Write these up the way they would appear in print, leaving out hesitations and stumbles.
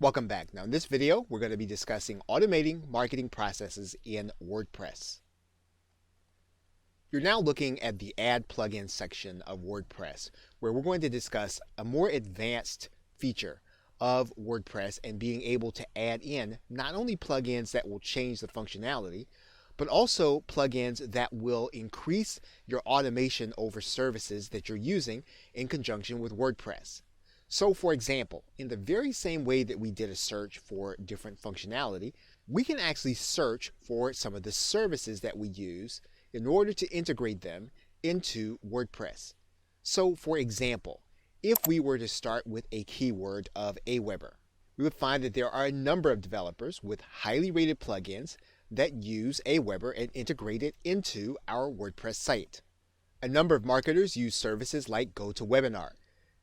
Welcome back. Now in this video, we're going to be discussing automating marketing processes in WordPress. You're now looking at the Add Plugins section of WordPress, where we're going to discuss a more advanced feature of WordPress and being able to add in not only plugins that will change the functionality, but also plugins that will increase your automation over services that you're using in conjunction with WordPress. So for example, in the very same way that we did a search for different functionality, we can actually search for some of the services that we use in order to integrate them into WordPress. So for example, if we were to start with a keyword of Aweber, we would find that there are a number of developers with highly rated plugins that use Aweber and integrate it into our WordPress site. A number of marketers use services like GoToWebinar.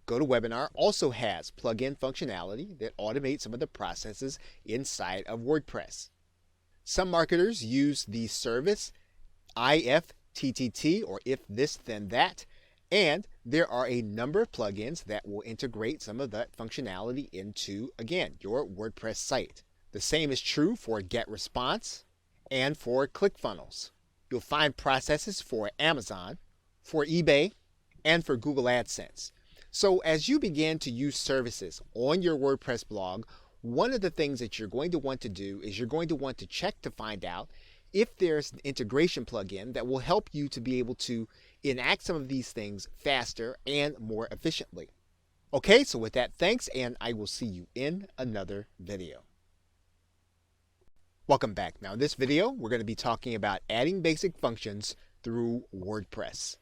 GoToWebinar also has plugin functionality that automates some of the processes inside of WordPress. Some marketers use the service IFTTT, or If This Then That, and there are a number of plugins that will integrate some of that functionality into, again, your WordPress site. The same is true for GetResponse and for ClickFunnels. You'll find processes for Amazon, for eBay, and for Google AdSense. So as you begin to use services on your WordPress blog, one of the things that you're going to want to do is you're going to want to check to find out if there's an integration plugin that will help you to be able to enact some of these things faster and more efficiently. Okay, so with that, thanks, and I will see you in another video. Welcome back. Now in this video, we're going to be talking about adding basic functions through WordPress.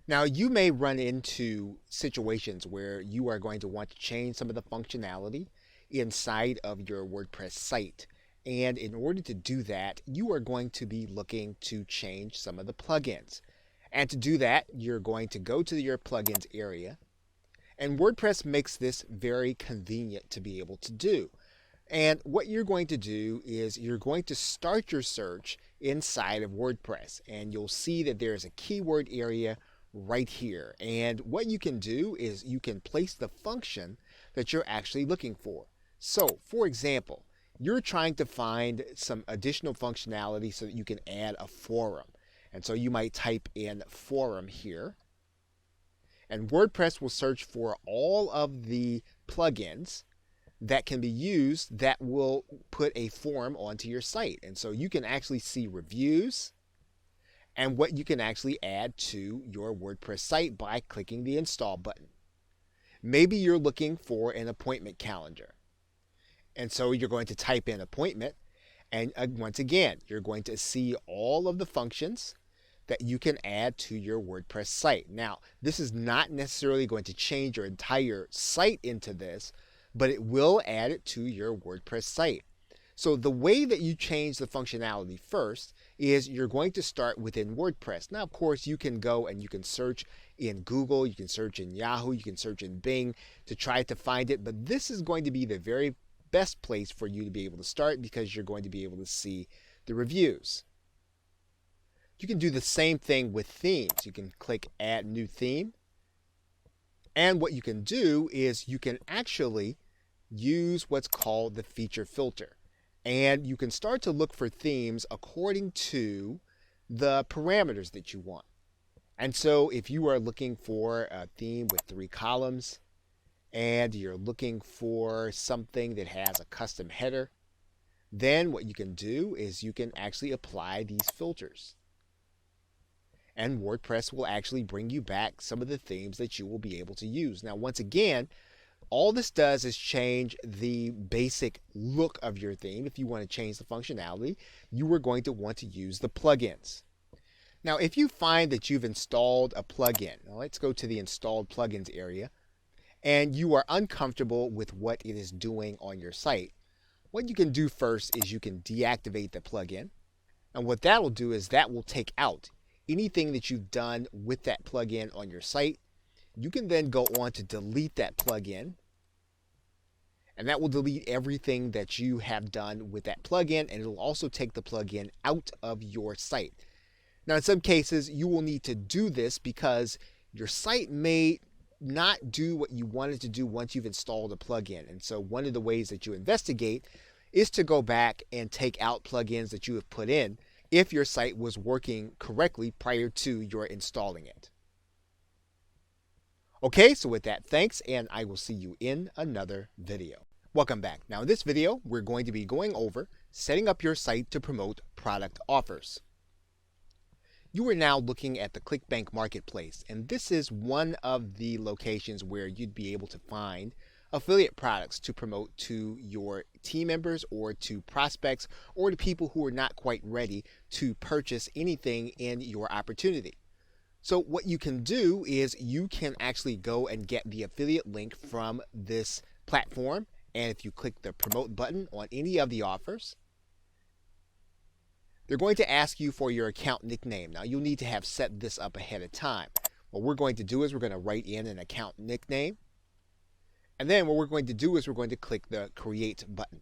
Now, you may run into situations where you are going to want to change some of the functionality inside of your WordPress site. And in order to do that, you are going to be looking to change some of the plugins. And to do that, you're going to go to your plugins area. And WordPress makes this very convenient to be able to do. And what you're going to do is you're going to start your search inside of WordPress. And you'll see that there's a keyword area right here. And what you can do is you can place the function that you're actually looking for. So, for example, you're trying to find some additional functionality so that you can add a forum. And so you might type in forum here. And WordPress will search for all of the plugins that can be used that will put a forum onto your site. And so you can actually see reviews and what you can actually add to your WordPress site by clicking the install button. Maybe you're looking for an appointment calendar. And so you're going to type in appointment, and once again, you're going to see all of the functions that you can add to your WordPress site. Now, this is not necessarily going to change your entire site into this, but it will add it to your WordPress site. So the way that you change the functionality first is you're going to start within WordPress. Now, of course, you can go and you can search in Google, you can search in Yahoo, you can search in Bing to try to find it, but this is going to be the very best place for you to be able to start because you're going to be able to see the reviews. You can do the same thing with themes. You can click Add New Theme. And what you can do is you can actually use what's called the feature filter. And you can start to look for themes according to the parameters that you want. And so if you are looking for a theme with 3 columns, and you're looking for something that has a custom header, then what you can do is you can actually apply these filters. And WordPress will actually bring you back some of the themes that you will be able to use. Now, once again, all this does is change the basic look of your theme. If you want to change the functionality, you are going to want to use the plugins. Now, if you find that you've installed a plugin, now let's go to the installed plugins area, and you are uncomfortable with what it is doing on your site, what you can do first is you can deactivate the plugin. And what that will do is that will take out anything that you've done with that plugin on your site. You can then go on to delete that plugin, and that will delete everything that you have done with that plugin, and it'll also take the plugin out of your site. Now, in some cases, you will need to do this because your site may not do what you wanted to do once you've installed a plugin. And so one of the ways that you investigate is to go back and take out plugins that you have put in if your site was working correctly prior to your installing it. Okay, so with that, thanks, and I will see you in another video. Welcome back. Now in this video, we're going to be going over setting up your site to promote product offers. You are now looking at the ClickBank Marketplace, and this is one of the locations where you'd be able to find affiliate products to promote to your team members or to prospects or to people who are not quite ready to purchase anything in your opportunity. So what you can do is you can actually go and get the affiliate link from this platform, and if you click the promote button on any of the offers, they're going to ask you for your account nickname. Now, you'll need to have set this up ahead of time. What we're going to do is we're going to write in an account nickname. And then what we're going to do is we're going to click the create button.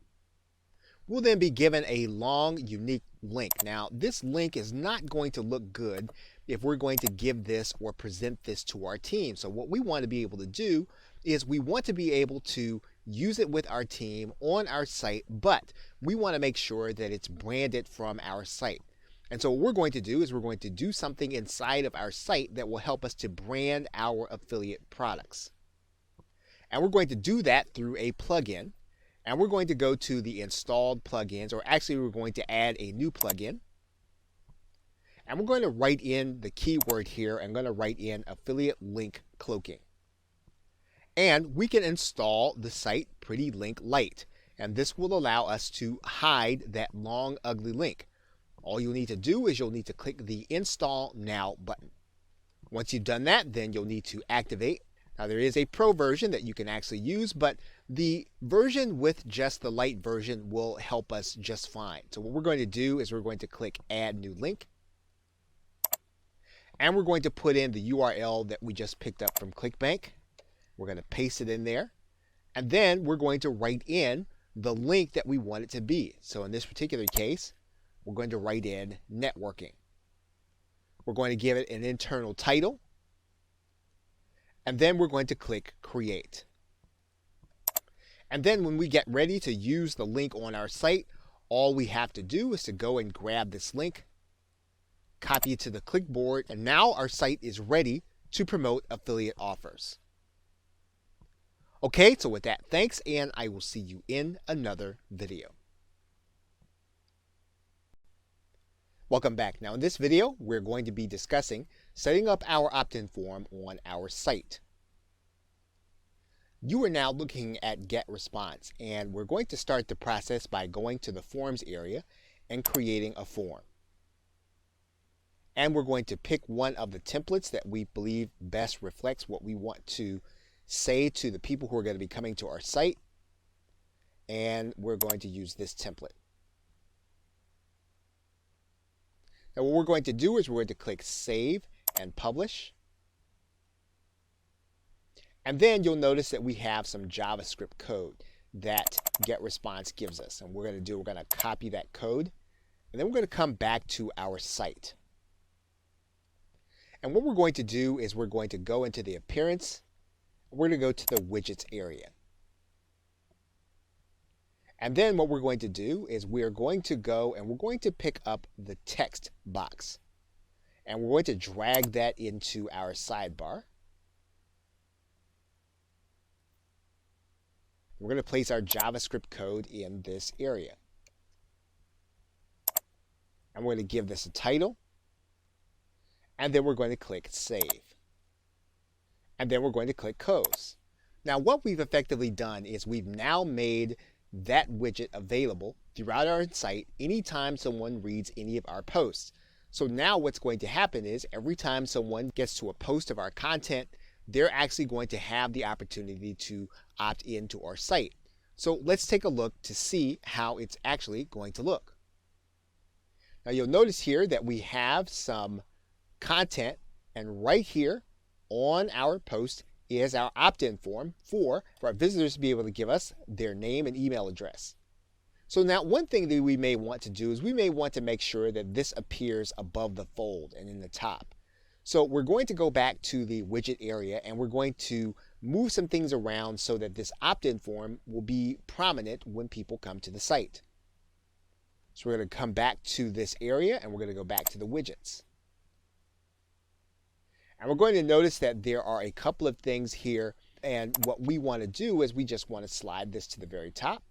We'll then be given a long, unique link. Now, this link is not going to look good if we're going to give this or present this to our team. So what we want to be able to do is we want to be able to use it with our team on our site, but we want to make sure that it's branded from our site. And so what we're going to do is we're going to do something inside of our site that will help us to brand our affiliate products. And we're going to do that through a plugin. And we're going to go to the installed plugins, or actually we're going to add a new plugin. And we're going to write in the keyword here. I'm going to write in affiliate link cloaking. And we can install the site Pretty Link Lite. And this will allow us to hide that long, ugly link. All you'll need to do is you'll need to click the Install Now button. Once you've done that, then you'll need to activate. Now, there is a pro version that you can actually use, but the version with just the light version will help us just fine. So what we're going to do is we're going to click Add New Link. And we're going to put in the URL that we just picked up from ClickBank. We're going to paste it in there. And then we're going to write in the link that we want it to be. So in this particular case, we're going to write in networking. We're going to give it an internal title. And then we're going to click create. And then when we get ready to use the link on our site, all we have to do is to go and grab this link, copy it to the clipboard, and now our site is ready to promote affiliate offers. Okay, so with that, thanks, and I will see you in another video. Welcome back. Now in this video, we're going to be discussing setting up our opt-in form on our site. You are now looking at Get Response, and we're going to start the process by going to the Forms area and creating a form. And we're going to pick one of the templates that we believe best reflects what we want to say to the people who are going to be coming to our site. And we're going to use this template. Now what we're going to do is we're going to click Save and Publish. And then you'll notice that we have some JavaScript code that GetResponse gives us. And we're going to copy that code. And then we're going to come back to our site. And what we're going to do is we're going to go into the Appearance. We're going to go to the Widgets area. And then what we're going to do is we're going to go and we're going to pick up the text box. And we're going to drag that into our sidebar. We're going to place our JavaScript code in this area. And we're going to give this a title. And then we're going to click Save. And then we're going to click Close. Now what we've effectively done is we've now made that widget available throughout our site anytime someone reads any of our posts. So now what's going to happen is every time someone gets to a post of our content, they're actually going to have the opportunity to opt into our site. So let's take a look to see how it's actually going to look. Now you'll notice here that we have some content, and right here on our post is our opt-in form for our visitors to be able to give us their name and email address. So now one thing that we may want to do is we may want to make sure that this appears above the fold and in the top. So we're going to go back to the widget area and we're going to move some things around so that this opt-in form will be prominent when people come to the site. So we're going to come back to this area and we're going to go back to the widgets. And we're going to notice that there are a couple of things here, and what we want to do is we just want to slide this to the very top.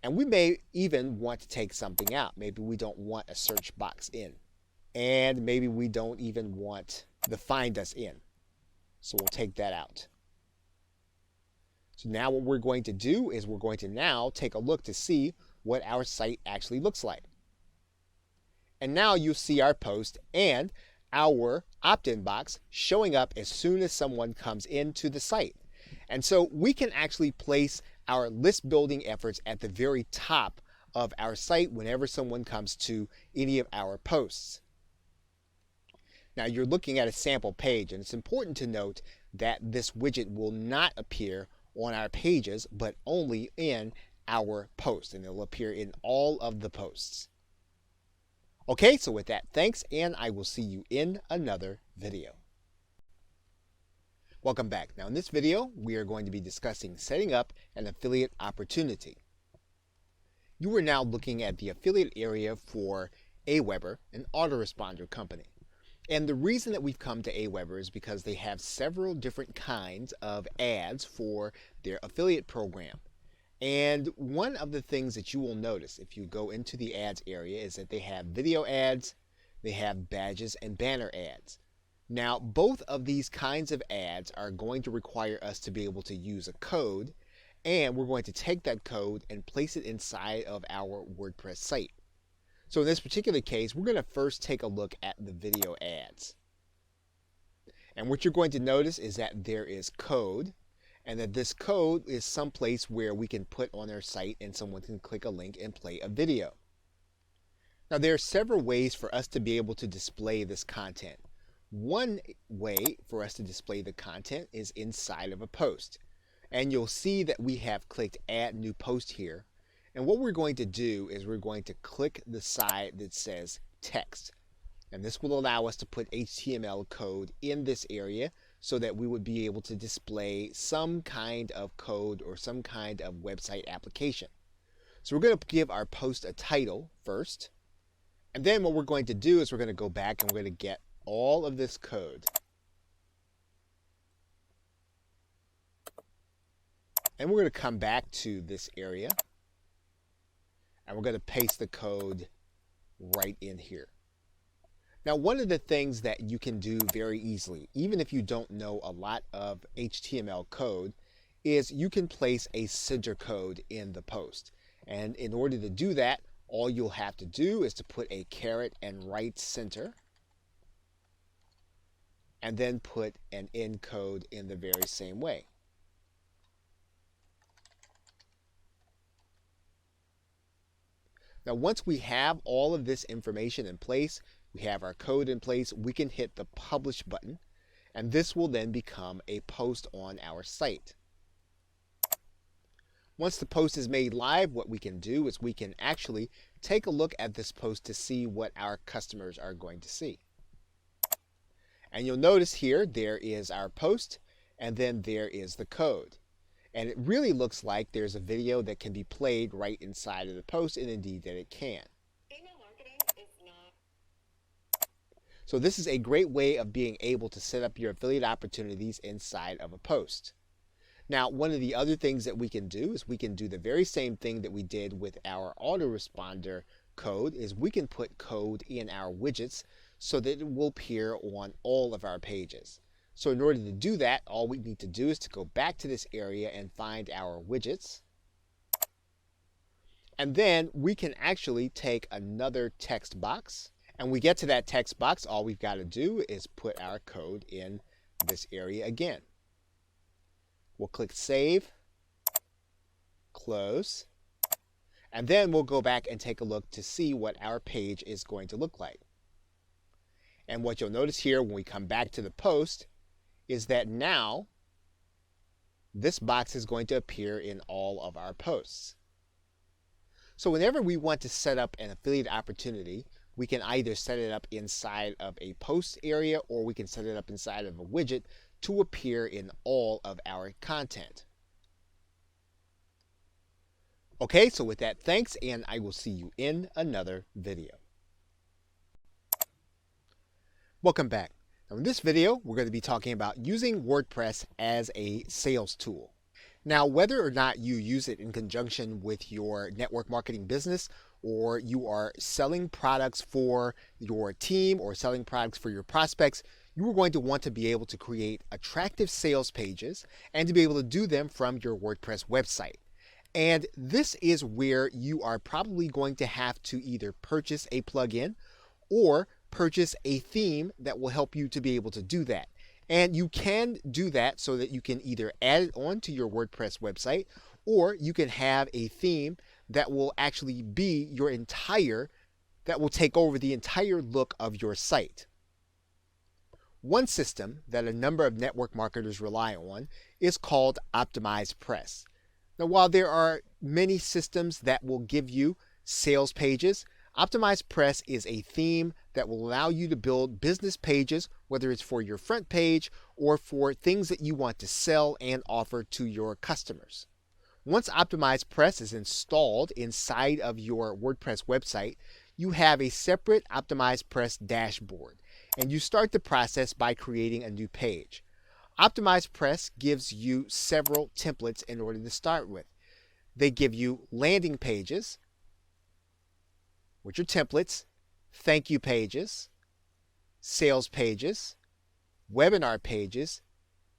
And we may even want to take something out. Maybe we don't want a search box in. And maybe we don't even want the find us in. So we'll take that out. So now what we're going to do is we're going to now take a look to see what our site actually looks like. And now you'll see our post and our opt-in box showing up as soon as someone comes into the site. And so we can actually place our list building efforts at the very top of our site whenever someone comes to any of our posts. Now you're looking at a sample page, and it's important to note that this widget will not appear on our pages, but only in our post, and it'll appear in all of the posts. Okay, so with that, thanks, and I will see you in another video. Welcome back. Now in this video, we are going to be discussing setting up an affiliate opportunity. You are now looking at the affiliate area for Aweber, an autoresponder company. And the reason that we've come to Aweber is because they have several different kinds of ads for their affiliate program. And one of the things that you will notice if you go into the ads area is that they have video ads, they have badges and banner ads. Now, both of these kinds of ads are going to require us to be able to use a code, and we're going to take that code and place it inside of our WordPress site. So in this particular case, we're going to first take a look at the video ads. And what you're going to notice is that there is code, and that this code is someplace where we can put on our site and someone can click a link and play a video. Now there are several ways for us to be able to display this content. One way for us to display the content is inside of a post. And you'll see that we have clicked Add New Post here. And what we're going to do is we're going to click the side that says Text. And this will allow us to put HTML code in this area so that we would be able to display some kind of code or some kind of website application. So we're going to give our post a title first. And then what we're going to do is we're going to go back and we're going to get all of this code. And we're going to come back to this area. And we're going to paste the code right in here. Now, one of the things that you can do very easily, even if you don't know a lot of HTML code, is you can place a center code in the post. And in order to do that, all you'll have to do is to put a caret and right center, and then put an end code in the very same way. Now, once we have all of this information in place, we have our code in place, we can hit the Publish button, and this will then become a post on our site. Once the post is made live, what we can do is we can actually take a look at this post to see what our customers are going to see. And you'll notice here, there is our post, and then there is the code. And it really looks like there's a video that can be played right inside of the post, and indeed that it can. Email marketing is not. So this is a great way of being able to set up your affiliate opportunities inside of a post. Now, one of the other things that we can do is we can do the very same thing that we did with our autoresponder code, is we can put code in our widgets so that it will appear on all of our pages. So in order to do that, all we need to do is to go back to this area and find our widgets. And then we can actually take another text box. And we get to that text box, all we've got to do is put our code in this area again. We'll click Save, Close, and then we'll go back and take a look to see what our page is going to look like. And what you'll notice here when we come back to the post is that now this box is going to appear in all of our posts. So whenever we want to set up an affiliate opportunity, we can either set it up inside of a post area or we can set it up inside of a widget to appear in all of our content. Okay, so with that, thanks, and I will see you in another video. Welcome back. Now in this video, we're going to be talking about using WordPress as a sales tool. Now, whether or not you use it in conjunction with your network marketing business, or you are selling products for your team or selling products for your prospects, you are going to want to be able to create attractive sales pages and to be able to do them from your WordPress website. And this is where you are probably going to have to either purchase a plugin or purchase a theme that will help you to be able to do that. And you can do that so that you can either add it onto your WordPress website, or you can have a theme that will actually be that will take over the entire look of your site. One system that a number of network marketers rely on is called OptimizePress. Now, while there are many systems that will give you sales pages, OptimizePress is a theme that will allow you to build business pages, whether it's for your front page or for things that you want to sell and offer to your customers. Once OptimizePress is installed inside of your WordPress website, you have a separate OptimizePress dashboard, and you start the process by creating a new page. OptimizePress gives you several templates in order to start with. They give you landing pages, which are templates, thank you pages, sales pages, webinar pages,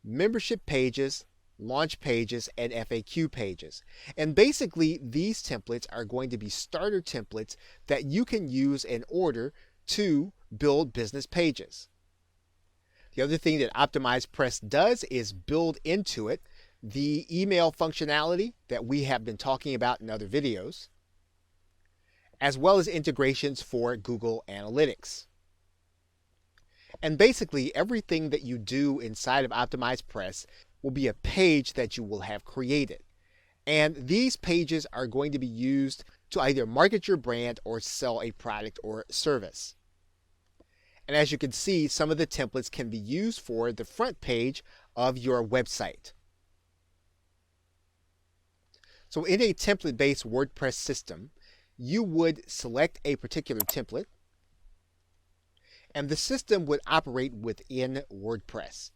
membership pages, launch pages, and FAQ pages. And basically, these templates are going to be starter templates that you can use in order to build business pages. The other thing that OptimizePress does is build into it the email functionality that we have been talking about in other videos, as well as integrations for Google Analytics. And basically, everything that you do inside of OptimizePress will be a page that you will have created. And these pages are going to be used to either market your brand or sell a product or service. And as you can see, some of the templates can be used for the front page of your website. So in a template-based WordPress system, you would select a particular template, and the system would operate within WordPress.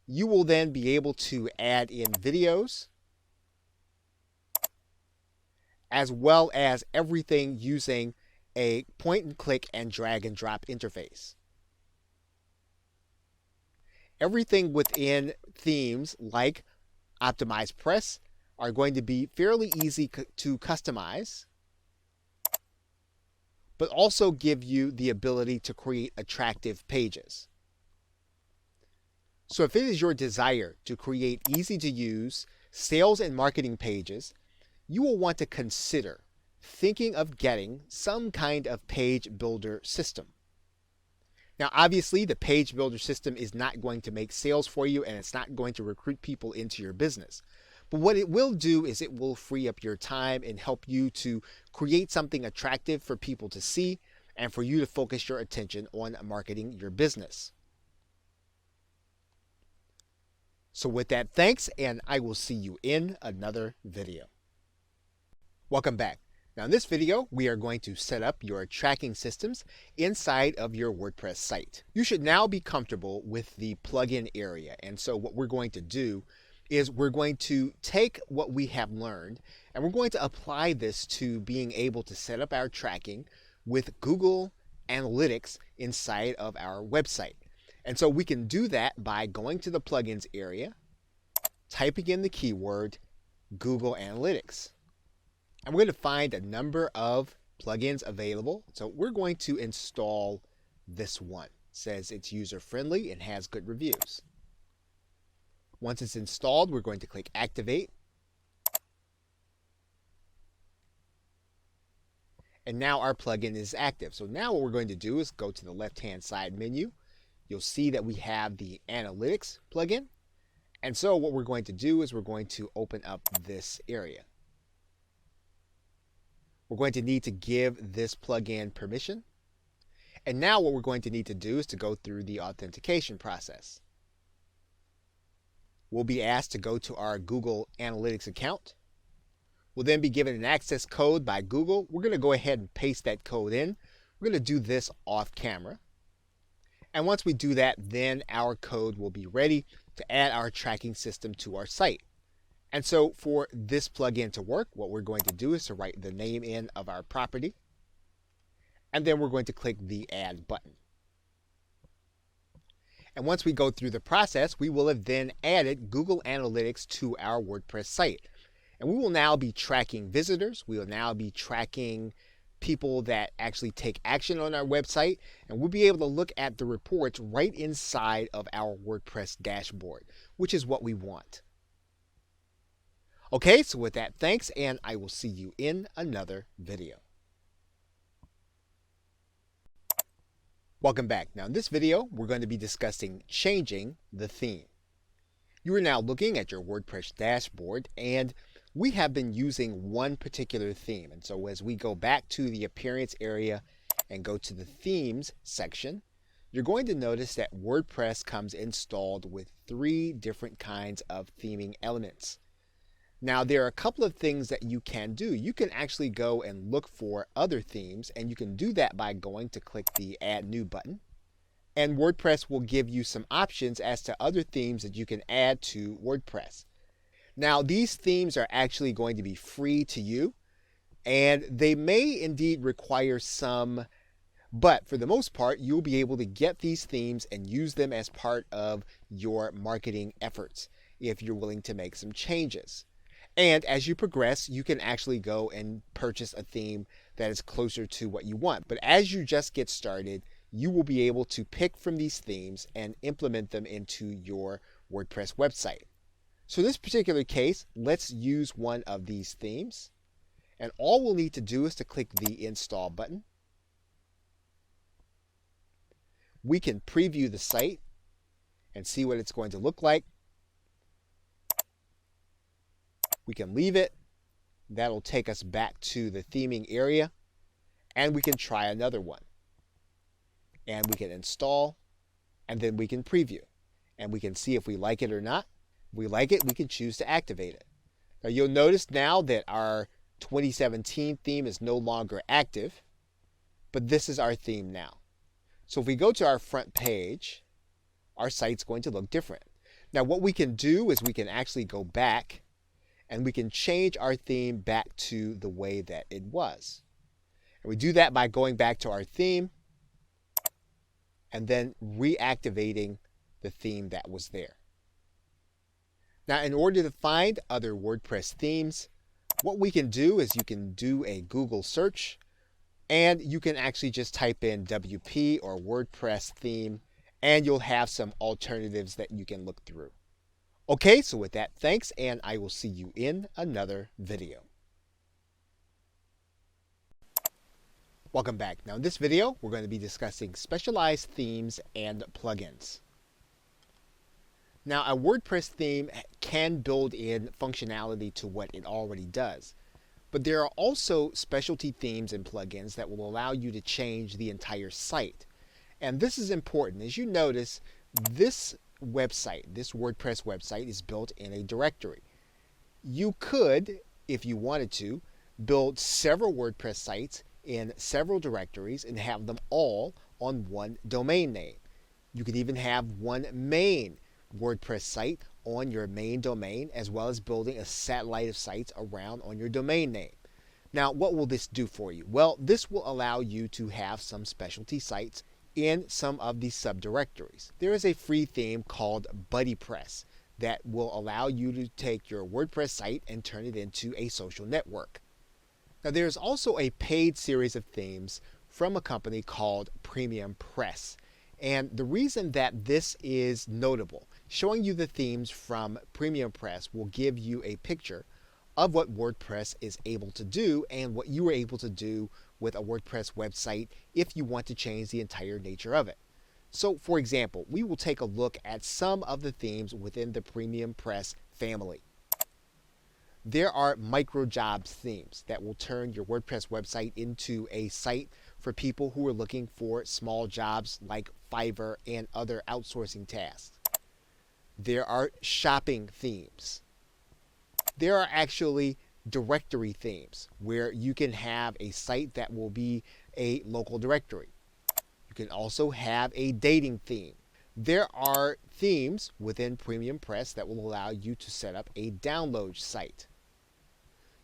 You will then be able to add in videos, as well as everything using a point and click and drag and drop interface. Everything within themes like OptimizePress are going to be fairly easy to customize, but also give you the ability to create attractive pages. So if it is your desire to create easy to use sales and marketing pages, you will want to consider thinking of getting some kind of page builder system. Now, obviously, the page builder system is not going to make sales for you, and it's not going to recruit people into your business. But what it will do is it will free up your time and help you to create something attractive for people to see and for you to focus your attention on marketing your business. So with that, thanks, and I will see you in another video. Welcome back. Now in this video, we are going to set up your tracking systems inside of your WordPress site. You should now be comfortable with the plugin area. And so what we're going to do is we're going to take what we have learned and we're going to apply this to being able to set up our tracking with Google Analytics inside of our website. And so we can do that by going to the plugins area, typing in the keyword Google Analytics. And we're going to find a number of plugins available. So we're going to install this one. It says it's user friendly and has good reviews. Once it's installed, we're going to click Activate. And now our plugin is active. So now what we're going to do is go to the left-hand side menu. You'll see that we have the Analytics plugin. And so what we're going to do is we're going to open up this area. We're going to need to give this plugin permission. And now what we're going to need to do is to go through the authentication process. We'll be asked to go to our Google Analytics account. We'll then be given an access code by Google. We're going to go ahead and paste that code in. We're going to do this off camera. And once we do that, then our code will be ready to add our tracking system to our site. And so for this plugin to work, what we're going to do is to write the name in of our property. And then we're going to click the Add button. And once we go through the process, we will have then added Google Analytics to our WordPress site. And we will now be tracking visitors. We will now be tracking people that actually take action on our website. And we'll be able to look at the reports right inside of our WordPress dashboard, which is what we want. Okay, so with that, thanks, and I will see you in another video. Welcome back. Now in this video, we're going to be discussing changing the theme. You are now looking at your WordPress dashboard, and we have been using one particular theme. And so as we go back to the appearance area and go to the themes section, you're going to notice that WordPress comes installed with 3 different kinds of theming elements. Now there are a couple of things that you can do. You can actually go and look for other themes, and you can do that by going to click the Add New button. And WordPress will give you some options as to other themes that you can add to WordPress. Now these themes are actually going to be free to you, and they may indeed require some, but for the most part, you'll be able to get these themes and use them as part of your marketing efforts if you're willing to make some changes. And as you progress, you can actually go and purchase a theme that is closer to what you want. But as you just get started, you will be able to pick from these themes and implement them into your WordPress website. So in this particular case, let's use one of these themes. And all we'll need to do is to click the Install button. We can preview the site and see what it's going to look like. We can leave it. That'll take us back to the theming area, and we can try another one. And we can install, and then we can preview, and we can see if we like it or not. If we like it, we can choose to activate it. Now you'll notice now that our 2017 theme is no longer active, but this is our theme now. So if we go to our front page, our site's going to look different. Now what we can do is we can actually go back and we can change our theme back to the way that it was. And we do that by going back to our theme and then reactivating the theme that was there. Now, in order to find other WordPress themes, what we can do is you can do a Google search, and you can actually just type in WP or WordPress theme, and you'll have some alternatives that you can look through. Okay, so with that, thanks, and I will see you in another video. Welcome back. Now in this video, we're going to be discussing specialized themes and plugins. Now a WordPress theme can build in functionality to what it already does, but there are also specialty themes and plugins that will allow you to change the entire site. And this is important. As you notice, this website, this WordPress website, is built in a directory. You could, if you wanted to, build several WordPress sites in several directories and have them all on one domain name. You could even have one main WordPress site on your main domain, as well as building a satellite of sites around on your domain name. Now, what will this do for you? Well, this will allow you to have some specialty sites in some of these subdirectories. There is a free theme called BuddyPress that will allow you to take your WordPress site and turn it into a social network. Now there's also a paid series of themes from a company called Premium Press. And the reason that this is notable, showing you the themes from Premium Press will give you a picture of what WordPress is able to do and what you are able to do with a WordPress website if you want to change the entire nature of it. So for example, we will take a look at some of the themes within the Premium Press family. There are micro jobs themes that will turn your WordPress website into a site for people who are looking for small jobs like Fiverr and other outsourcing tasks. There are shopping themes. There are actually directory themes where you can have a site that will be a local directory. You can also have a dating theme. There are themes within Premium Press that will allow you to set up a download site.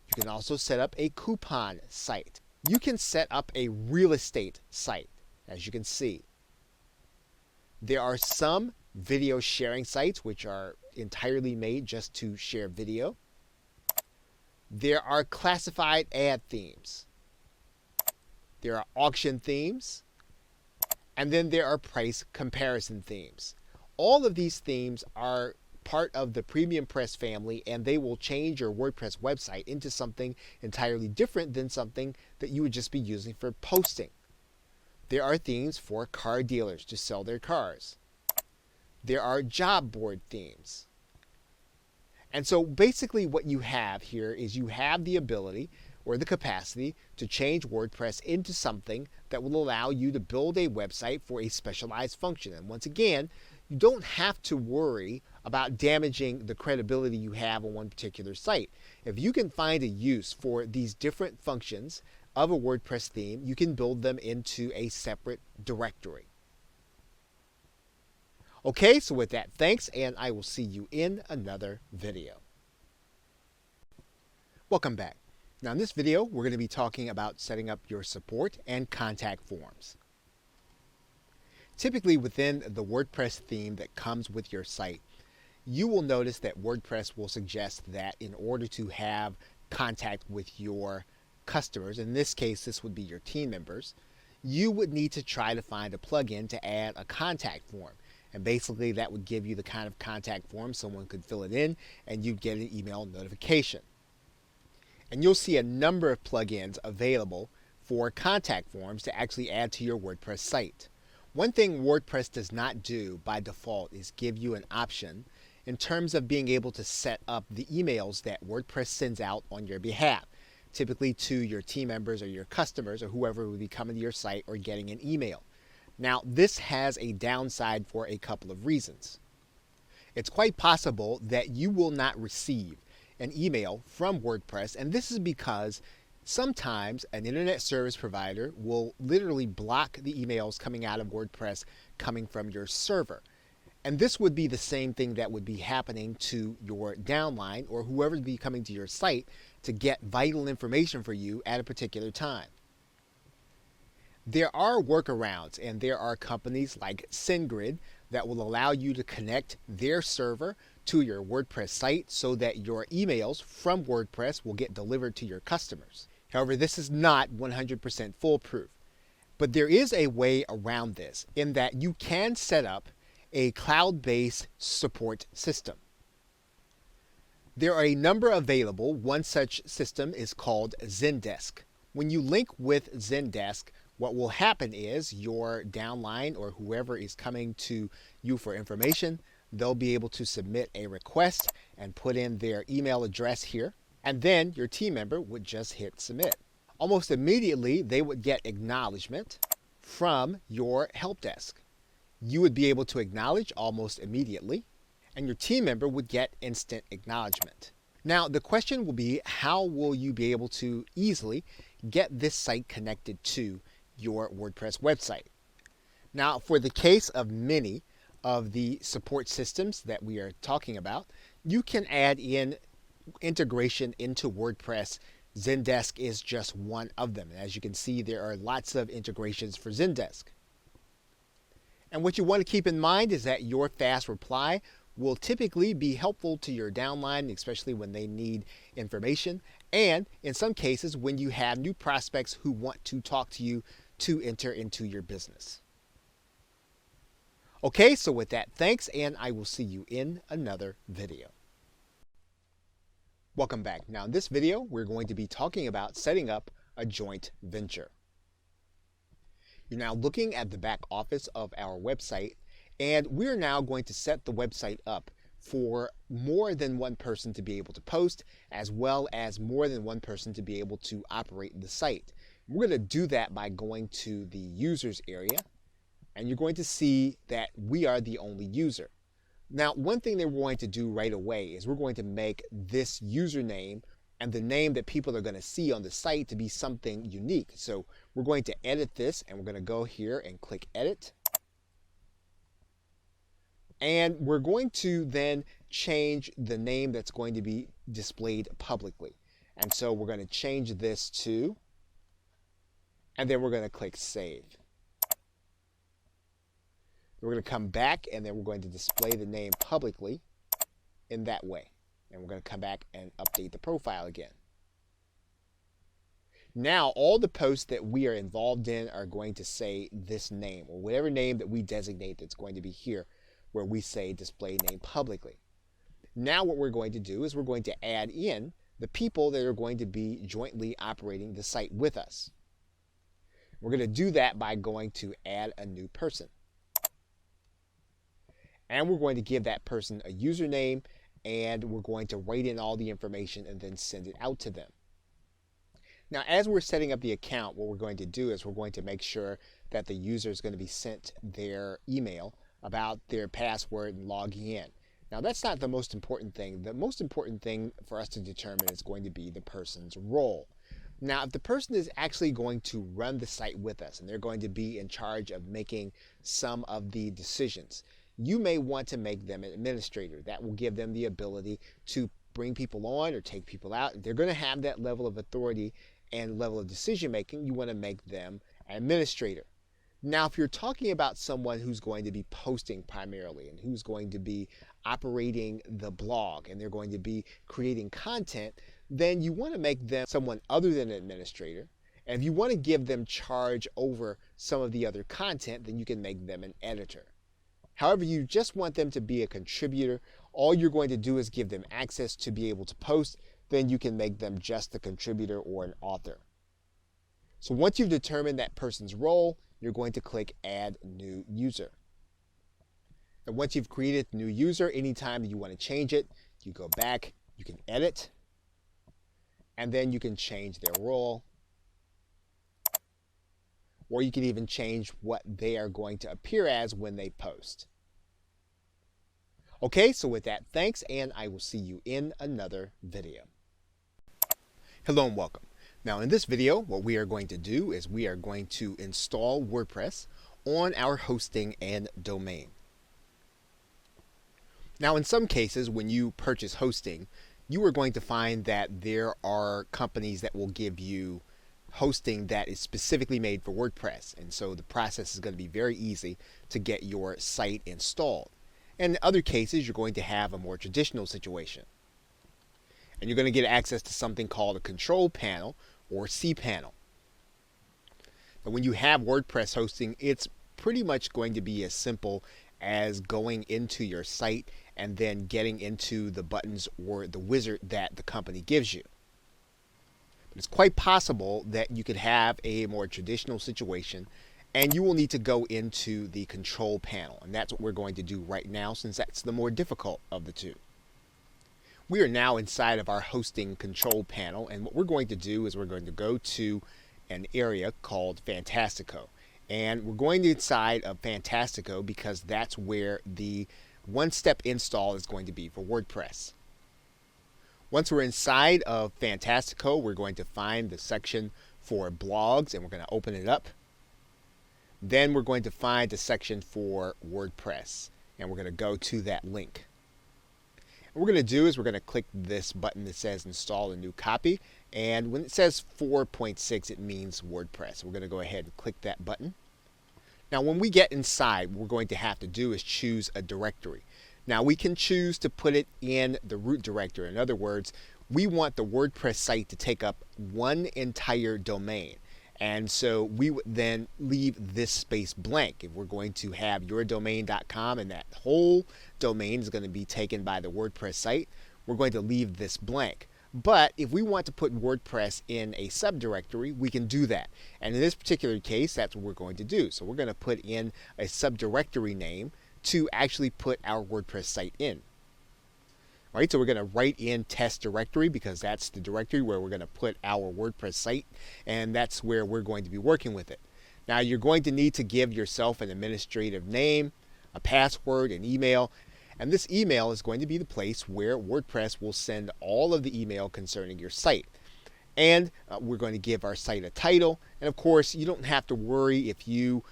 You can also set up a coupon site. You can set up a real estate site, as you can see. There are some video sharing sites which are entirely made just to share video. There are classified ad themes. There are auction themes. And then there are price comparison themes. All of these themes are part of the Premium Press family, and they will change your WordPress website into something entirely different than something that you would just be using for posting. There are themes for car dealers to sell their cars. There are job board themes. And so basically what you have here is you have the ability or the capacity to change WordPress into something that will allow you to build a website for a specialized function. And once again, you don't have to worry about damaging the credibility you have on one particular site. If you can find a use for these different functions of a WordPress theme, you can build them into a separate directory. Okay, so with that, thanks, and I will see you in another video. Welcome back. Now in this video, we're going to be talking about setting up your support and contact forms. Typically within the WordPress theme that comes with your site, you will notice that WordPress will suggest that in order to have contact with your customers, in this case this would be your team members, you would need to try to find a plugin to add a contact form. And basically that would give you the kind of contact form someone could fill it in and you'd get an email notification. And you'll see a number of plugins available for contact forms to actually add to your WordPress site. One thing WordPress does not do by default is give you an option in terms of being able to set up the emails that WordPress sends out on your behalf, typically to your team members or your customers or whoever will be coming to your site or getting an email. Now, this has a downside for a couple of reasons. It's quite possible that you will not receive an email from WordPress, and this is because sometimes an internet service provider will literally block the emails coming out of WordPress coming from your server. And this would be the same thing that would be happening to your downline or whoever would be coming to your site to get vital information for you at a particular time. There are workarounds, and there are companies like SendGrid that will allow you to connect their server to your WordPress site so that your emails from WordPress will get delivered to your customers. However, this is not 100% foolproof, but there is a way around this in that you can set up a cloud-based support system. There are a number available. One such system is called Zendesk. When you link with Zendesk, what will happen is your downline or whoever is coming to you for information, they'll be able to submit a request and put in their email address here, and then your team member would just hit submit. Almost immediately, they would get acknowledgement from your help desk. You would be able to acknowledge almost immediately, and your team member would get instant acknowledgement. Now, the question will be, how will you be able to easily get this site connected to your WordPress website? Now, for the case of many of the support systems that we are talking about, you can add in integration into WordPress. Zendesk is just one of them. As you can see, there are lots of integrations for Zendesk. And what you want to keep in mind is that your fast reply will typically be helpful to your downline, especially when they need information, and in some cases when you have new prospects who want to talk to you to enter into your business. Okay, so with that, thanks, and I will see you in another video. Welcome back. Now in this video, we're going to be talking about setting up a joint venture. You're now looking at the back office of our website, and we're now going to set the website up for more than one person to be able to post, as well as more than one person to be able to operate the site. We're going to do that by going to the users area, and you're going to see that we are the only user. Now, one thing that we're going to do right away is we're going to make this username and the name that people are going to see on the site to be something unique. So we're going to edit this, and we're going to go here and click edit. And we're going to then change the name that's going to be displayed publicly. And so we're going to change this to, and then we're going to click save. We're going to come back, and then we're going to display the name publicly in that way. And we're going to come back and update the profile again. Now, all the posts that we are involved in are going to say this name, or whatever name that we designate that's going to be here, where we say display name publicly. Now what we're going to do is we're going to add in the people that are going to be jointly operating the site with us. We're going to do that by going to add a new person. And we're going to give that person a username, and we're going to write in all the information and then send it out to them. Now, as we're setting up the account, what we're going to do is we're going to make sure that the user is going to be sent their email about their password and logging in. Now, that's not the most important thing. The most important thing for us to determine is going to be the person's role. Now, if the person is actually going to run the site with us and they're going to be in charge of making some of the decisions, you may want to make them an administrator. That will give them the ability to bring people on or take people out. If they're going to have that level of authority and level of decision making, you want to make them an administrator. Now, if you're talking about someone who's going to be posting primarily and who's going to be operating the blog and they're going to be creating content, then you want to make them someone other than an administrator. And if you want to give them charge over some of the other content, then you can make them an editor. However, you just want them to be a contributor. All you're going to do is give them access to be able to post. Then you can make them just a contributor or an author. So once you've determined that person's role, you're going to click Add New User. And once you've created a new user, anytime you want to change it, you go back, you can edit, and then you can change their role. Or you can even change what they are going to appear as when they post. Okay, so with that, thanks, and I will see you in another video. Hello and welcome. Now in this video, what we are going to do is we are going to install WordPress on our hosting and domain. Now in some cases, when you purchase hosting, you are going to find that there are companies that will give you hosting that is specifically made for WordPress, and so the process is going to be very easy to get your site installed. And in other cases, you're going to have a more traditional situation, and you're going to get access to something called a control panel or cPanel. But when you have WordPress hosting, it's pretty much going to be as simple as going into your site and then getting into the buttons or the wizard that the company gives you. It's quite possible that you could have a more traditional situation and you will need to go into the control panel, and that's what we're going to do right now since that's the more difficult of the two. We are now inside of our hosting control panel, and what we're going to do is we're going to go to an area called Fantastico, and we're going inside of Fantastico because that's where the one-step install is going to be for WordPress. Once we're inside of Fantastico, we're going to find the section for blogs, and we're going to open it up. Then we're going to find the section for WordPress, and we're going to go to that link. What we're going to do is we're going to click this button that says Install a New Copy, and when it says 4.6, it means WordPress. We're going to go ahead and click that button. Now, when we get inside, what we're going to have to do is choose a directory. Now, we can choose to put it in the root directory. In other words, we want the WordPress site to take up one entire domain. And so we would then leave this space blank. If we're going to have yourdomain.com and that whole domain is going to be taken by the WordPress site, we're going to leave this blank. But if we want to put WordPress in a subdirectory, we can do that. And in this particular case, that's what we're going to do. So we're going to put in a subdirectory name to actually put our WordPress site in. All right, so we're going to write in test directory because that's the directory where we're going to put our WordPress site, and that's where we're going to be working with it. Now, you're going to need to give yourself an administrative name, a password, an email, and this email is going to be the place where WordPress will send all of the email concerning your site. And we're going to give our site a title. And of course, you don't have to worry if you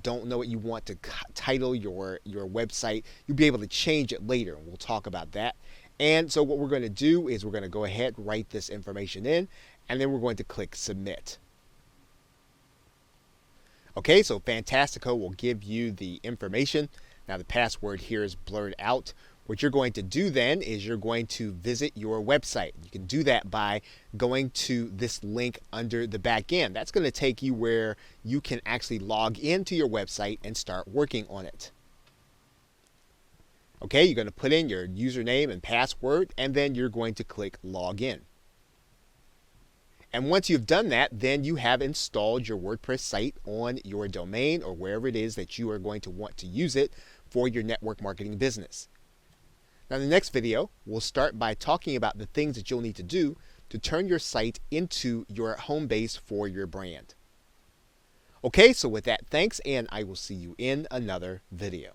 don't know what you want to title your website. You'll be able to change it later, and we'll talk about that. And so what we're going to do is we're going to go ahead and write this information in, and then we're going to click submit. Okay, so Fantastico will give you the information. Now the password here is blurred out. What you're going to do then is you're going to visit your website. You can do that by going to this link under the back end. That's going to take you where you can actually log into your website and start working on it. Okay, you're going to put in your username and password, and then you're going to click login. And once you've done that, then you have installed your WordPress site on your domain or wherever it is that you are going to want to use it for your network marketing business. Now, in the next video, we'll start by talking about the things that you'll need to do to turn your site into your home base for your brand. Okay, so with that, thanks, and I will see you in another video.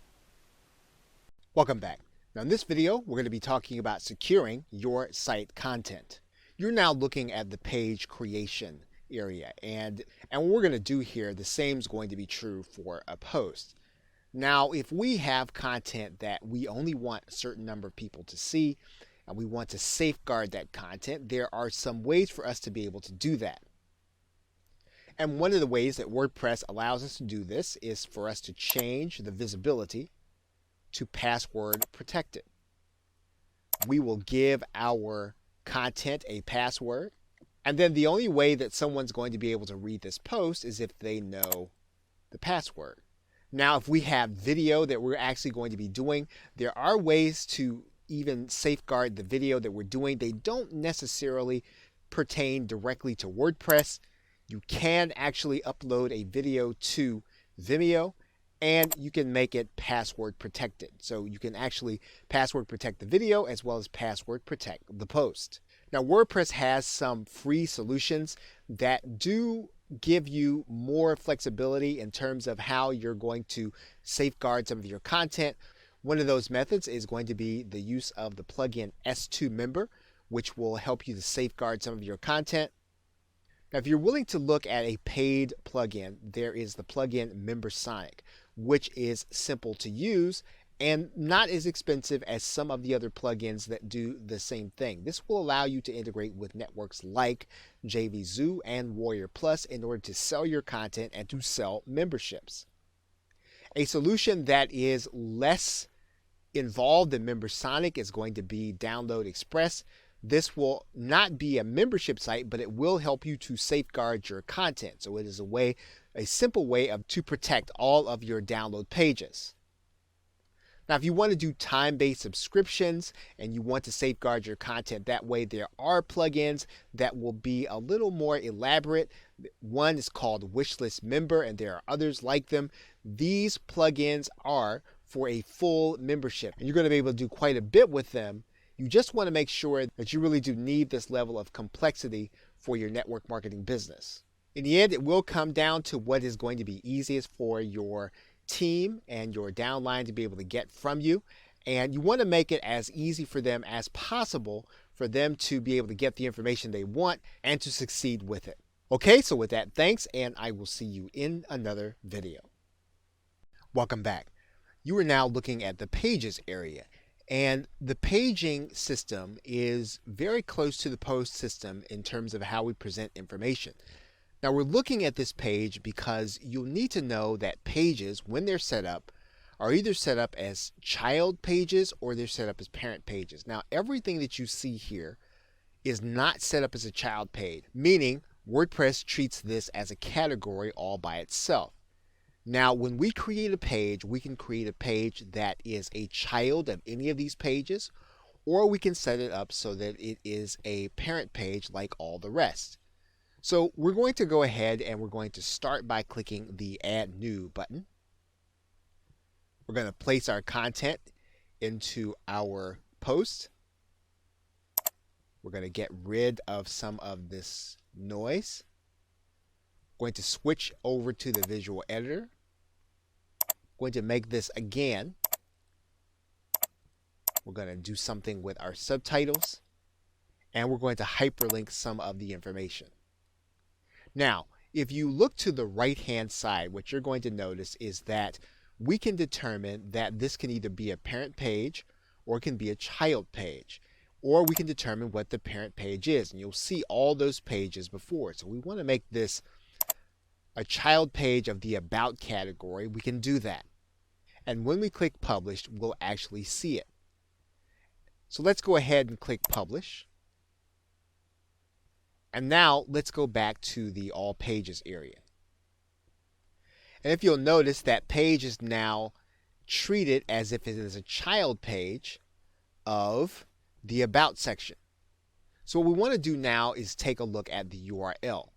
Welcome back. Now, in this video, we're going to be talking about securing your site content. You're now looking at the page creation area, and what we're going to do here, the same is going to be true for a post. Now, if we have content that we only want a certain number of people to see, and we want to safeguard that content, there are some ways for us to be able to do that. And one of the ways that WordPress allows us to do this is for us to change the visibility to password protected. We will give our content a password, and then the only way that someone's going to be able to read this post is if they know the password. Now, if we have video that we're actually going to be doing, there are ways to even safeguard the video that we're doing. They don't necessarily pertain directly to WordPress. You can actually upload a video to Vimeo, and you can make it password protected. So you can actually password protect the video as well as password protect the post. Now, WordPress has some free solutions that do give you more flexibility in terms of how you're going to safeguard some of your content. One of those methods is going to be the use of the plugin S2 Member, which will help you to safeguard some of your content. Now, if you're willing to look at a paid plugin, there is the plugin MemberSonic, which is simple to use and not as expensive as some of the other plugins that do the same thing. This will allow you to integrate with networks like JVZoo and Warrior Plus in order to sell your content and to sell memberships. A solution that is less involved than MemberSonic is going to be Download Express. This will not be a membership site, but it will help you to safeguard your content. So it is a simple way to protect all of your download pages. Now, if you want to do time-based subscriptions and you want to safeguard your content that way, there are plugins that will be a little more elaborate. One is called Wishlist Member, and there are others like them. These plugins are for a full membership, and you're going to be able to do quite a bit with them. You just want to make sure that you really do need this level of complexity for your network marketing business. In the end, it will come down to what is going to be easiest for your team and your downline to be able to get from you, and you want to make it as easy for them as possible for them to be able to get the information they want and to succeed with it. Okay, so with that, thanks, and I will see you in another video. Welcome back. You are now looking at the pages area, and the paging system is very close to the post system in terms of how we present information. Now, we're looking at this page because you'll need to know that pages, when they're set up, are either set up as child pages or they're set up as parent pages. Now, everything that you see here is not set up as a child page, meaning WordPress treats this as a category all by itself. Now, when we create a page, we can create a page that is a child of any of these pages, or we can set it up so that it is a parent page like all the rest. So we're going to go ahead and we're going to start by clicking the Add New button. We're going to place our content into our post. We're going to get rid of some of this noise. Going to switch over to the visual editor. Going to make this again. We're going to do something with our subtitles. And we're going to hyperlink some of the information. Now, if you look to the right-hand side, what you're going to notice is that we can determine that this can either be a parent page or it can be a child page. Or we can determine what the parent page is. And you'll see all those pages before. So we want to make this a child page of the About category. We can do that. And when we click Publish, we'll actually see it. So let's go ahead and click Publish. And now let's go back to the All Pages area. And if you'll notice, that page is now treated as if it is a child page of the About section. So what we want to do now is take a look at the URL.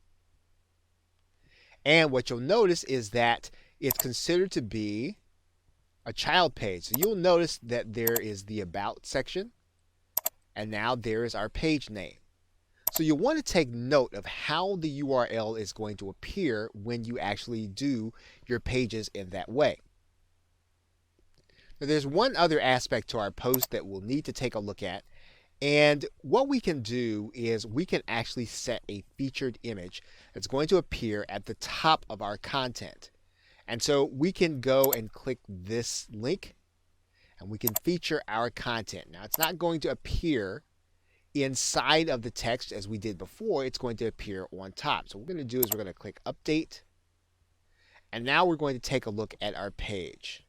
And what you'll notice is that it's considered to be a child page. So you'll notice that there is the About section, and now there is our page name. So you'll want to take note of how the URL is going to appear when you actually do your pages in that way. Now, there's one other aspect to our post that we'll need to take a look at. And what we can do is we can actually set a featured image that's going to appear at the top of our content. And so we can go and click this link and we can feature our content. Now, it's not going to appear inside of the text as we did before. It's going to appear on top. So what we're going to do is we're going to click Update. And now we're going to take a look at our page.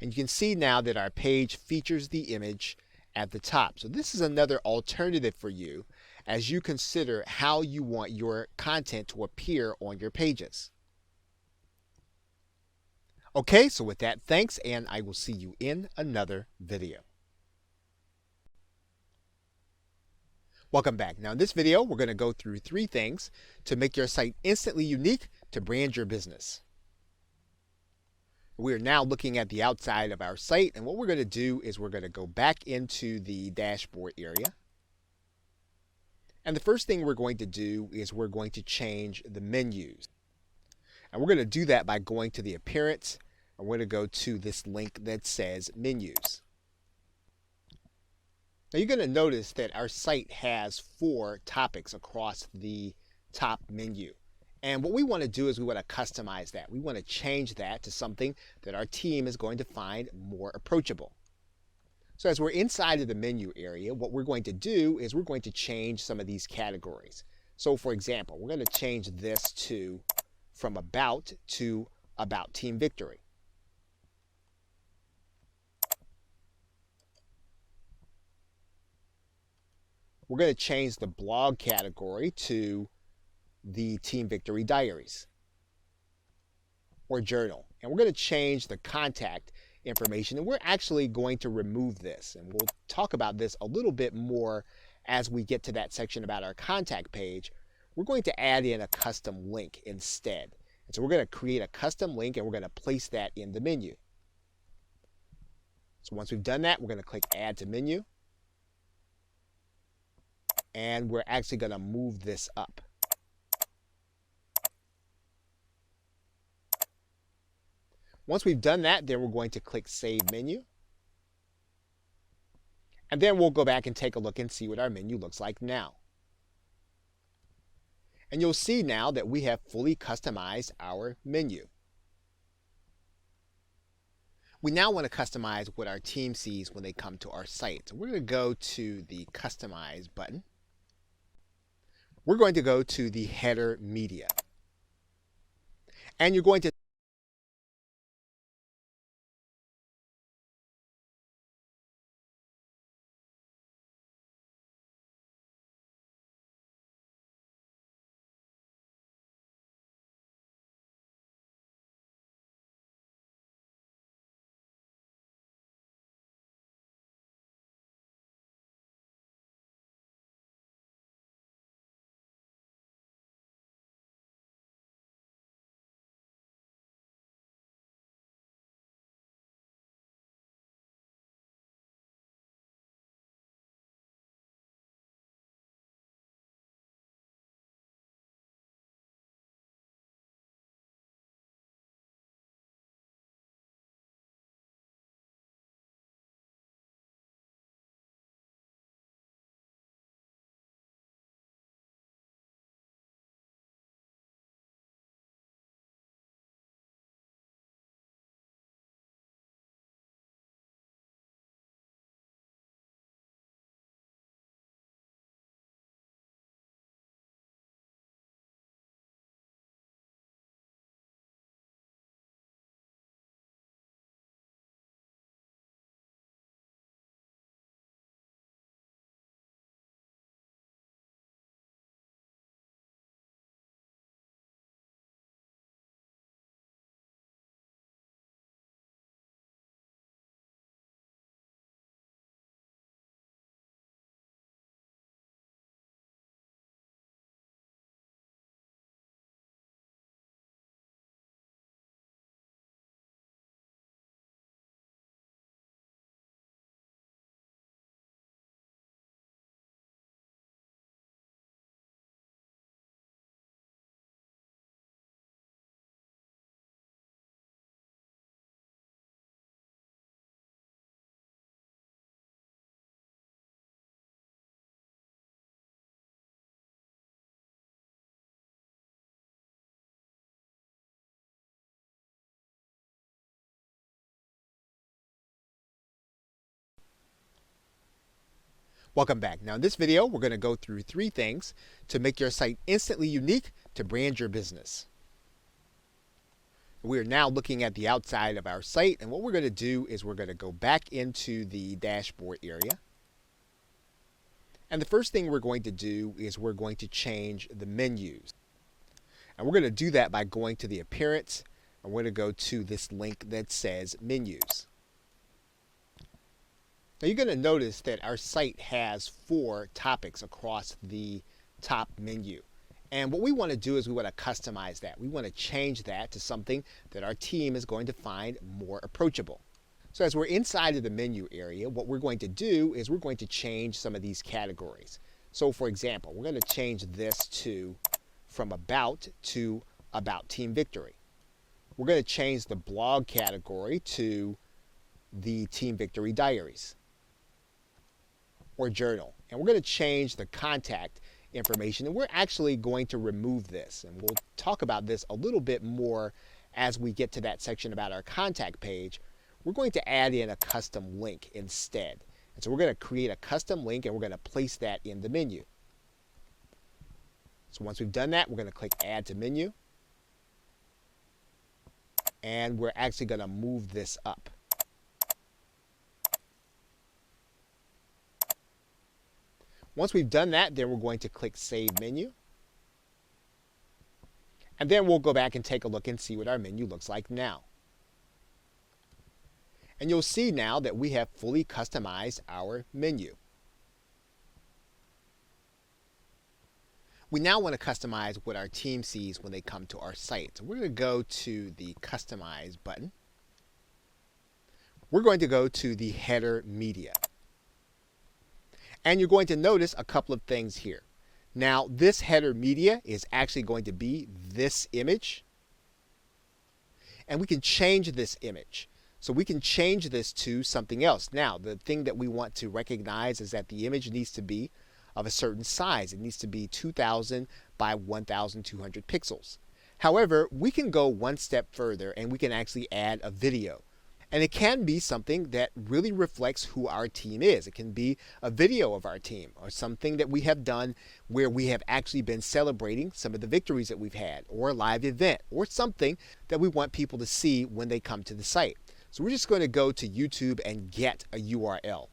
And you can see now that our page features the image at the top. So this is another alternative for you as you consider how you want your content to appear on your pages. Okay, so with that, thanks, and I will see you in another video. Welcome back. Now in this video, we're going to go through 3 things to make your site instantly unique to brand your business. We are now looking at the outside of our site, and what we're going to do is we're going to go back into the dashboard area. And the first thing we're going to do is we're going to change the menus. And we're going to do that by going to the appearance, and we're going to go to this link that says menus. Now you're going to notice that our site has 4 topics across the top menu. And what we want to do is we want to customize that. We want to change that to something that our team is going to find more approachable. So as we're inside of the menu area, what we're going to do is we're going to change some of these categories. So for example, we're going to change this to from About to About Team Victory. We're going to change the blog category to the Team Victory Diaries or Journal. And we're going to change the contact information, and we're actually going to remove this. And we'll talk about this a little bit more as we get to that section about our contact page. We're going to add in a custom link instead. And so we're going to create a custom link and we're going to place that in the menu. So once we've done that, we're going to click Add to Menu. And we're actually going to move this up. Once we've done that, then we're going to click Save Menu. And then we'll go back and take a look and see what our menu looks like now. And you'll see now that we have fully customized our menu. We now want to customize what our team sees when they come to our site. So we're going to go to the Customize button. We're going to go to the Header Media. And you're going to Welcome back. Now in this video, we're going to go through 3 things to make your site instantly unique to brand your business. We are now looking at the outside of our site, and what we're going to do is we're going to go back into the dashboard area. And the first thing we're going to do is we're going to change the menus. And we're going to do that by going to the appearance, and we're going to go to this link that says menus. Now you're going to notice that our site has 4 topics across the top menu. And what we want to do is we want to customize that. We want to change that to something that our team is going to find more approachable. So as we're inside of the menu area, what we're going to do is we're going to change some of these categories. So for example, we're going to change this to from about to about Team Victory. We're going to change the blog category to the Team Victory Diaries or journal. And we're going to change the contact information, and we're actually going to remove this, and we'll talk about this a little bit more as we get to that section about our contact page. We're going to add in a custom link instead. And so we're going to create a custom link, and we're going to place that in the menu. So once we've done that, we're going to click Add to Menu. And we're actually going to move this up. Once we've done that, then we're going to click Save Menu. And then we'll go back and take a look and see what our menu looks like now. And you'll see now that we have fully customized our menu. We now want to customize what our team sees when they come to our site. So we're going to go to the Customize button. We're going to go to the Header Media. And you're going to notice a couple of things here. Now, this header media is actually going to be this image. And we can change this image. So we can change this to something else. Now, the thing that we want to recognize is that the image needs to be of a certain size. It needs to be 2000 by 1200 pixels. However, we can go one step further and we can actually add a video. And it can be something that really reflects who our team is. It can be a video of our team or something that we have done where we have actually been celebrating some of the victories that we've had, or a live event, or something that we want people to see when they come to the site. So we're just going to go to YouTube and get a URL.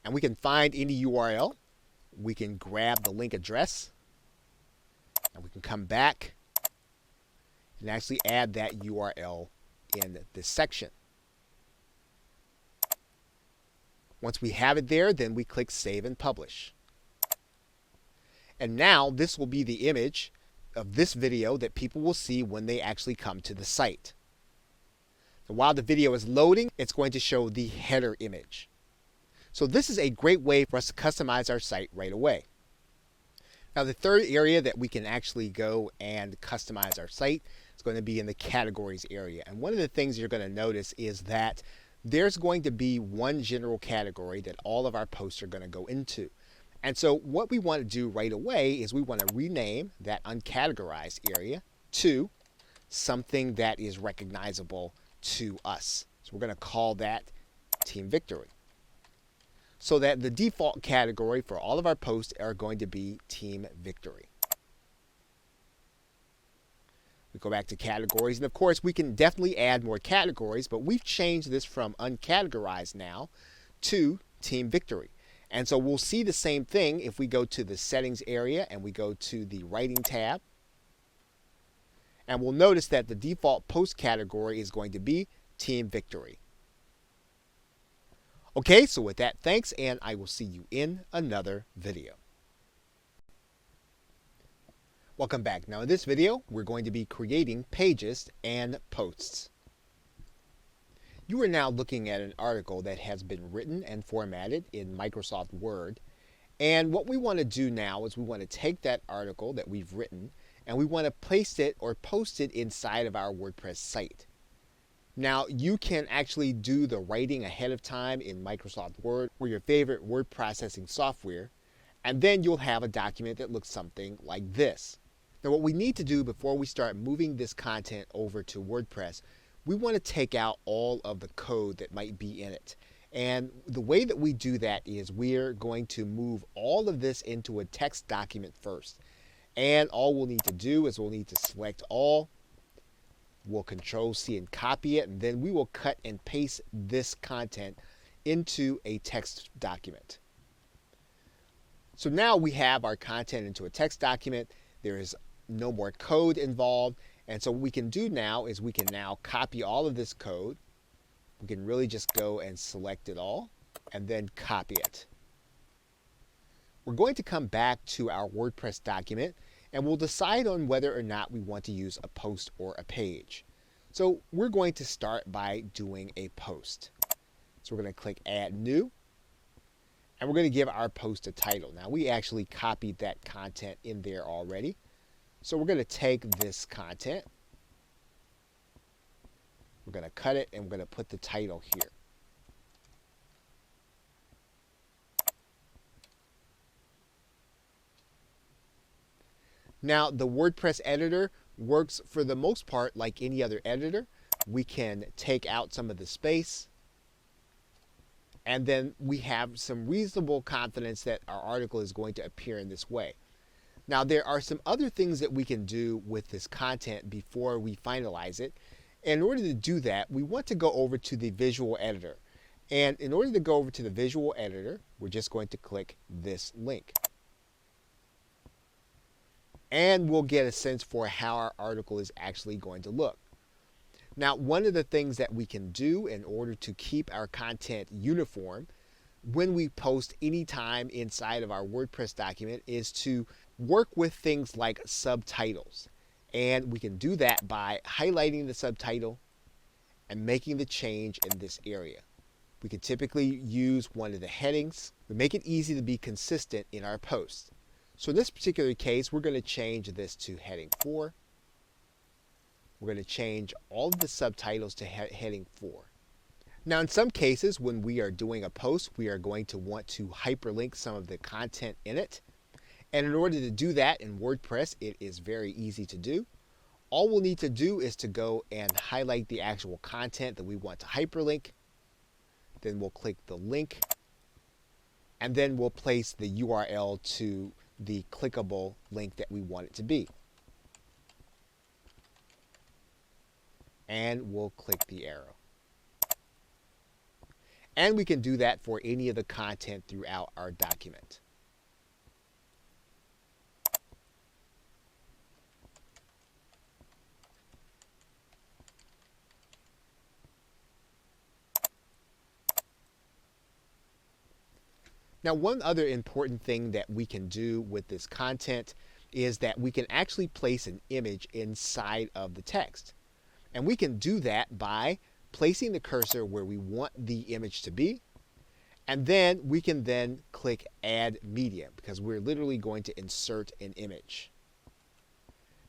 And we can find any URL. We can grab the link address. And we can come back and actually add that URL in this section. Once we have it there, then we click Save and Publish. And now this will be the image of this video that people will see when they actually come to the site. So while the video is loading, it's going to show the header image. So this is a great way for us to customize our site right away. Now the third area that we can actually go and customize our site is going to be in the categories area. And one of the things you're going to notice is that there's going to be one general category that all of our posts are going to go into. And so what we want to do right away is we want to rename that uncategorized area to something that is recognizable to us. So we're going to call that Team Victory. So that the default category for all of our posts are going to be Team Victory. We go back to categories, and of course we can definitely add more categories, but we've changed this from uncategorized now to Team Victory. And so we'll see the same thing if we go to the settings area and we go to the writing tab. And we'll notice that the default post category is going to be Team Victory. Okay, so with that, thanks, and I will see you in another video. Welcome back. Now in this video, we're going to be creating pages and posts. You are now looking at an article that has been written and formatted in Microsoft Word. And what we want to do now is we want to take that article that we've written and we want to place it or post it inside of our WordPress site. Now, you can actually do the writing ahead of time in Microsoft Word or your favorite word processing software, and then you'll have a document that looks something like this. Now, what we need to do before we start moving this content over to WordPress, we want to take out all of the code that might be in it. And the way that we do that is we're going to move all of this into a text document first. And all we'll need to do is we'll need to select all. We'll Control C and copy it, and then we will cut and paste this content into a text document. So now we have our content into a text document. There is no more code involved. And so what we can do now is we can now copy all of this code. We can really just go and select it all and then copy it. We're going to come back to our WordPress document and we'll decide on whether or not we want to use a post or a page. So we're going to start by doing a post. So we're going to click Add New. And we're going to give our post a title. Now we actually copied that content in there already. So we're going to take this content. We're going to cut it and we're going to put the title here. Now the WordPress editor works for the most part like any other editor. We can take out some of the space. And then we have some reasonable confidence that our article is going to appear in this way. Now, there are some other things that we can do with this content before we finalize it. And in order to do that, we want to go over to the visual editor. And in order to go over to the visual editor, we're just going to click this link. And we'll get a sense for how our article is actually going to look. Now, one of the things that we can do in order to keep our content uniform when we post anytime inside of our WordPress document is to work with things like subtitles. And we can do that by highlighting the subtitle and making the change in this area. We can typically use one of the headings. We make it easy to be consistent in our posts. So in this particular case, we're going to change this to heading 4. We're going to change all of the subtitles to heading 4. Now, in some cases, when we are doing a post, we are going to want to hyperlink some of the content in it. And in order to do that in WordPress, it is very easy to do. All we'll need to do is to go and highlight the actual content that we want to hyperlink. Then we'll click the link. And then we'll place the URL to the clickable link that we want it to be. And we'll click the arrow. And we can do that for any of the content throughout our document. Now, one other important thing that we can do with this content is that we can actually place an image inside of the text. And we can do that by placing the cursor where we want the image to be. And then we can then click Add Media because we're literally going to insert an image.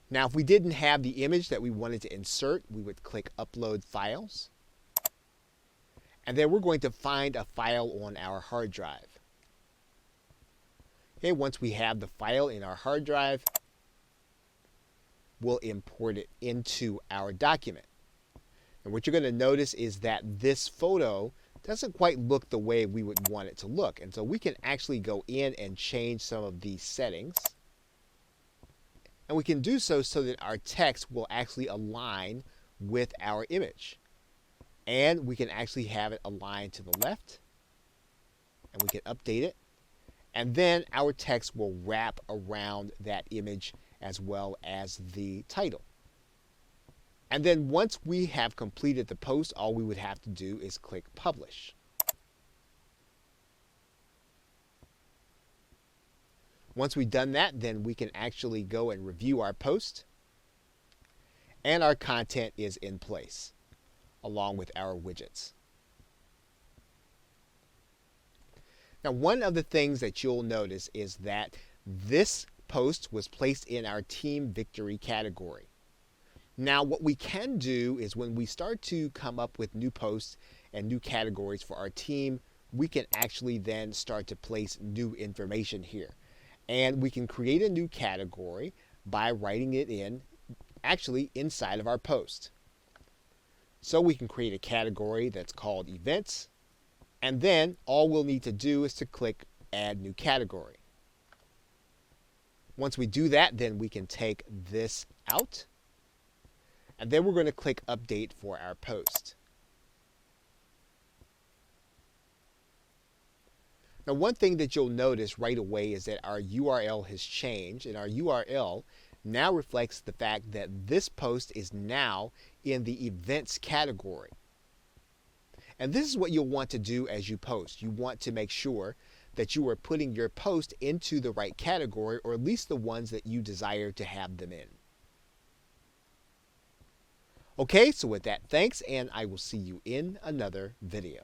Now, if we didn't have the image that we wanted to insert, we would click Upload Files. And then we're going to find a file on our hard drive. Okay, once we have the file in our hard drive, we'll import it into our document. And what you're going to notice is that this photo doesn't quite look the way we would want it to look. And so we can actually go in and change some of these settings. And we can do so that our text will actually align with our image. And we can actually have it aligned to the left. And we can update it. And then our text will wrap around that image as well as the title. And then once we have completed the post, all we would have to do is click Publish. Once we've done that, then we can actually go and review our post. And our content is in place, along with our widgets. Now, one of the things that you'll notice is that this post was placed in our Team Victory category. Now, what we can do is when we start to come up with new posts and new categories for our team, we can actually then start to place new information here. And we can create a new category by writing it in, actually inside of our post. So we can create a category that's called Events. And then all we'll need to do is to click Add New Category. Once we do that, then we can take this out. And then we're going to click Update for our post. Now, one thing that you'll notice right away is that our URL has changed, and our URL now reflects the fact that this post is now in the events category. And this is what you'll want to do as you post. You want to make sure that you are putting your post into the right category, or at least the ones that you desire to have them in. Okay, so with that, thanks, and I will see you in another video.